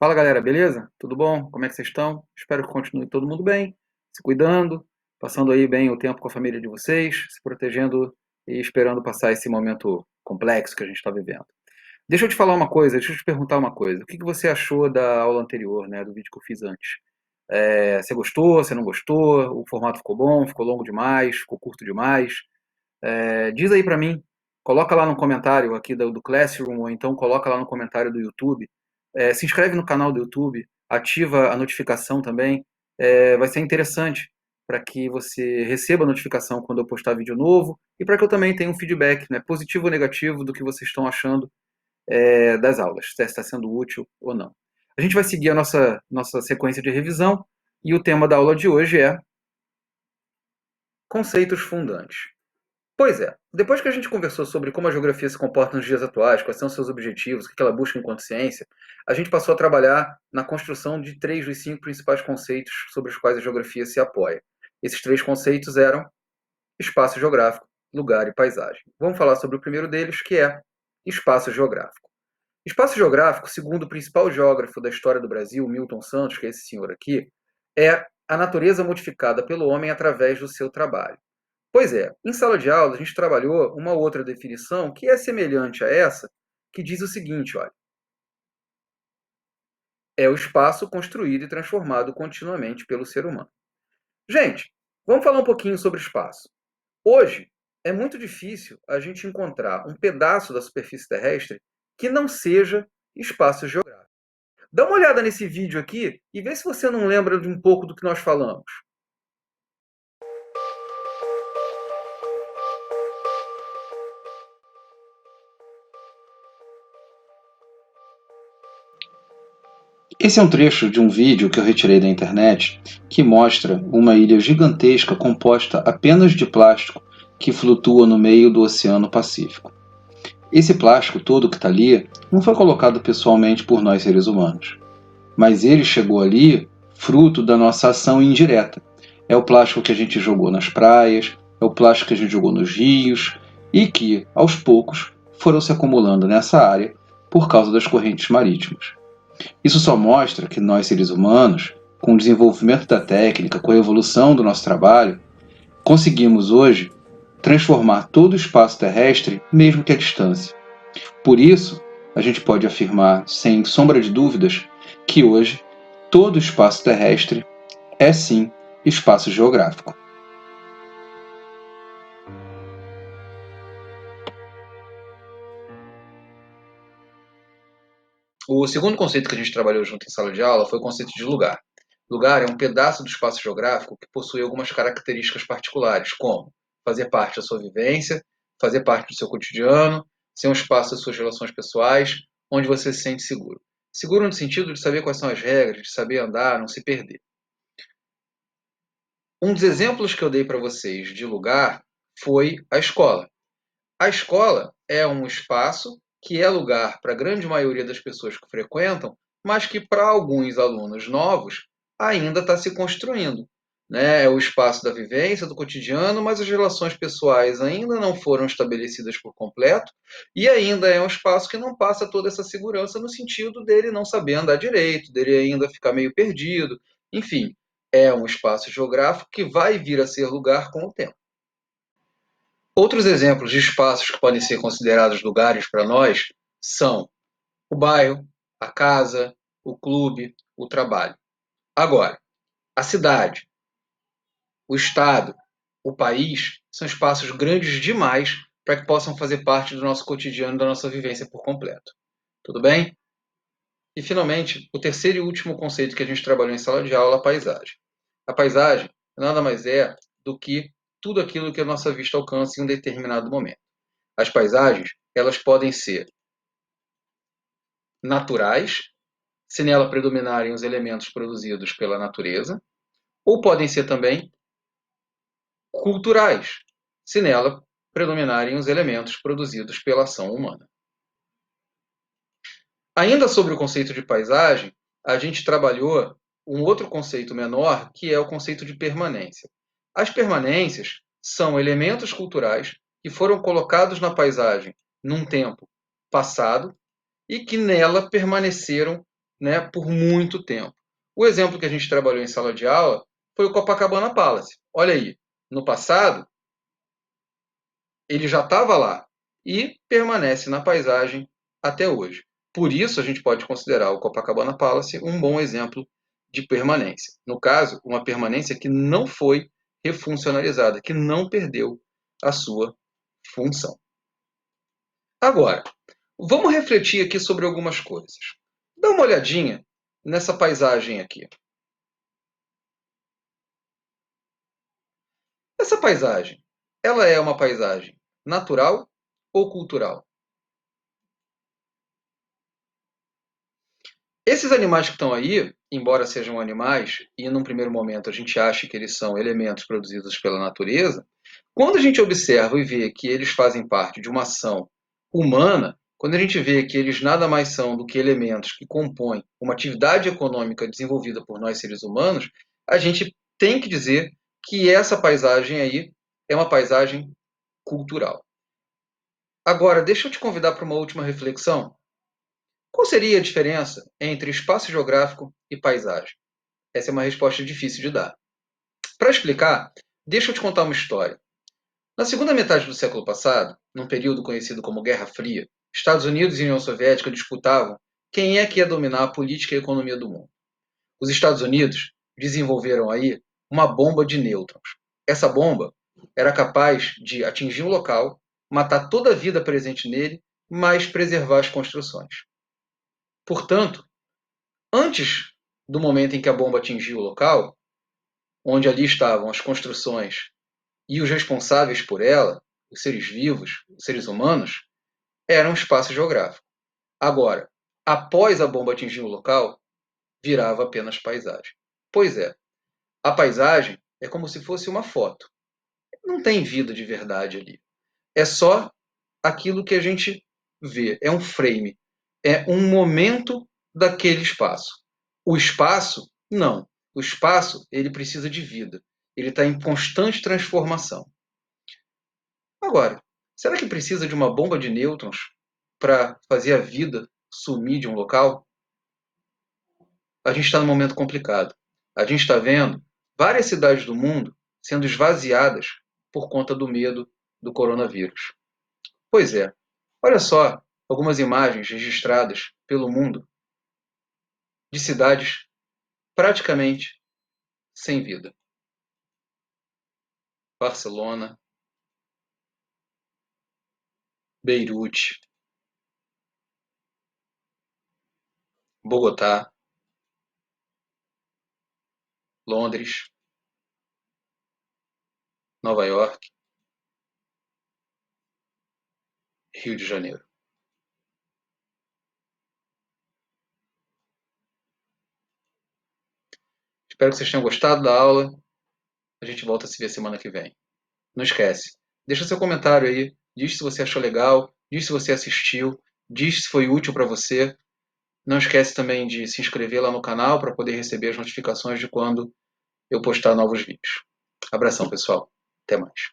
Fala galera, beleza? Tudo bom? Como é que vocês estão? Espero que continue todo mundo bem, se cuidando, passando aí bem o tempo com a família de vocês, se protegendo e esperando passar esse momento complexo que a gente está vivendo. Deixa eu te falar uma coisa, deixa eu te perguntar uma coisa. O que você achou da aula anterior, né, do vídeo que eu fiz antes? Você gostou? Você não gostou? O formato ficou bom? Ficou longo demais? Ficou curto demais? Diz aí pra mim, coloca lá no comentário aqui do Classroom, ou então coloca lá no comentário do YouTube. Se inscreve no canal do YouTube, ativa a notificação também. Vai ser interessante para que você receba a notificação quando eu postar vídeo novo e para que eu também tenha um feedback, né, positivo ou negativo, do que vocês estão achando das aulas, se está sendo útil ou não. A gente vai seguir a nossa sequência de revisão e o tema da aula de hoje é conceitos fundantes. Pois é, depois que a gente conversou sobre como a geografia se comporta nos dias atuais, quais são seus objetivos, o que ela busca enquanto ciência, a gente passou a trabalhar na construção de 3 dos 5 principais conceitos sobre os quais a geografia se apoia. Esses 3 conceitos eram espaço geográfico, lugar e paisagem. Vamos falar sobre o primeiro deles, que é espaço geográfico. Espaço geográfico, segundo o principal geógrafo da história do Brasil, Milton Santos, que é esse senhor aqui, é a natureza modificada pelo homem através do seu trabalho. Pois é, em sala de aula a gente trabalhou uma outra definição que é semelhante a essa, que diz o seguinte, olha: é o espaço construído e transformado continuamente pelo ser humano. Gente, vamos falar um pouquinho sobre espaço. Hoje é muito difícil a gente encontrar um pedaço da superfície terrestre que não seja espaço geográfico. Dá uma olhada nesse vídeo aqui e vê se você não lembra de um pouco do que nós falamos. Esse é um trecho de um vídeo que eu retirei da internet que mostra uma ilha gigantesca composta apenas de plástico que flutua no meio do Oceano Pacífico. Esse plástico todo que está ali não foi colocado pessoalmente por nós seres humanos, mas ele chegou ali fruto da nossa ação indireta. É o plástico que a gente jogou nas praias, é o plástico que a gente jogou nos rios e que, aos poucos, foram se acumulando nessa área por causa das correntes marítimas. Isso só mostra que nós, seres humanos, com o desenvolvimento da técnica, com a evolução do nosso trabalho, conseguimos hoje transformar todo o espaço terrestre, mesmo que à distância. Por isso, a gente pode afirmar, sem sombra de dúvidas, que hoje todo o espaço terrestre é sim espaço geográfico. O segundo conceito que a gente trabalhou junto em sala de aula foi o conceito de lugar. Lugar é um pedaço do espaço geográfico que possui algumas características particulares, como fazer parte da sua vivência, fazer parte do seu cotidiano, ser um espaço das suas relações pessoais, onde você se sente seguro. Seguro no sentido de saber quais são as regras, de saber andar, não se perder. Um dos exemplos que eu dei para vocês de lugar foi a escola. A escola é um espaço que é lugar para a grande maioria das pessoas que frequentam, mas que para alguns alunos novos ainda está se construindo. Né? É o espaço da vivência, do cotidiano, mas as relações pessoais ainda não foram estabelecidas por completo e ainda é um espaço que não passa toda essa segurança no sentido dele não saber andar direito, dele ainda ficar meio perdido. Enfim, é um espaço geográfico que vai vir a ser lugar com o tempo. Outros exemplos de espaços que podem ser considerados lugares para nós são o bairro, a casa, o clube, o trabalho. Agora, a cidade, o estado, o país são espaços grandes demais para que possam fazer parte do nosso cotidiano, da nossa vivência por completo. Tudo bem? E, finalmente, o terceiro e último conceito que a gente trabalhou em sala de aula, a paisagem. A paisagem nada mais é do que tudo aquilo que a nossa vista alcança em um determinado momento. As paisagens, elas podem ser naturais, se nela predominarem os elementos produzidos pela natureza, ou podem ser também culturais, se nela predominarem os elementos produzidos pela ação humana. Ainda sobre o conceito de paisagem, a gente trabalhou um outro conceito menor, que é o conceito de permanência. As permanências são elementos culturais que foram colocados na paisagem num tempo passado e que nela permaneceram né, por muito tempo. O exemplo que a gente trabalhou em sala de aula foi o Copacabana Palace. Olha aí, no passado, ele já estava lá e permanece na paisagem até hoje. Por isso, a gente pode considerar o Copacabana Palace um bom exemplo de permanência. No caso, uma permanência que não foi refuncionalizada, que não perdeu a sua função. Agora, vamos refletir aqui sobre algumas coisas. Dá uma olhadinha nessa paisagem aqui. Essa paisagem, ela é uma paisagem natural ou cultural? Esses animais que estão aí, embora sejam animais, e num primeiro momento a gente acha que eles são elementos produzidos pela natureza, quando a gente observa e vê que eles fazem parte de uma ação humana, quando a gente vê que eles nada mais são do que elementos que compõem uma atividade econômica desenvolvida por nós seres humanos, a gente tem que dizer que essa paisagem aí é uma paisagem cultural. Agora, deixa eu te convidar para uma última reflexão. Qual seria a diferença entre espaço geográfico e paisagem? Essa é uma resposta difícil de dar. Para explicar, deixa eu te contar uma história. Na segunda metade do século passado, num período conhecido como Guerra Fria, Estados Unidos e União Soviética disputavam quem é que ia dominar a política e a economia do mundo. Os Estados Unidos desenvolveram aí uma bomba de nêutrons. Essa bomba era capaz de atingir um local, matar toda a vida presente nele, mas preservar as construções. Portanto, antes do momento em que a bomba atingiu o local, onde ali estavam as construções e os responsáveis por ela, os seres vivos, os seres humanos, era um espaço geográfico. Agora, após a bomba atingir o local, virava apenas paisagem. Pois é, a paisagem é como se fosse uma foto. Não tem vida de verdade ali. É só aquilo que a gente vê. É um frame. É um momento daquele espaço. O espaço, não. O espaço, ele precisa de vida. Ele está em constante transformação. Agora, será que precisa de uma bomba de nêutrons para fazer a vida sumir de um local? A gente está num momento complicado. A gente está vendo várias cidades do mundo sendo esvaziadas por conta do medo do coronavírus. Pois é, olha só algumas imagens registradas pelo mundo de cidades praticamente sem vida. Barcelona, Beirute, Bogotá, Londres, Nova York, Rio de Janeiro. Espero que vocês tenham gostado da aula. A gente volta a se ver semana que vem. Não esquece, deixa seu comentário aí, diz se você achou legal, diz se você assistiu, diz se foi útil para você. Não esquece também de se inscrever lá no canal para poder receber as notificações de quando eu postar novos vídeos. Abração, pessoal. Até mais.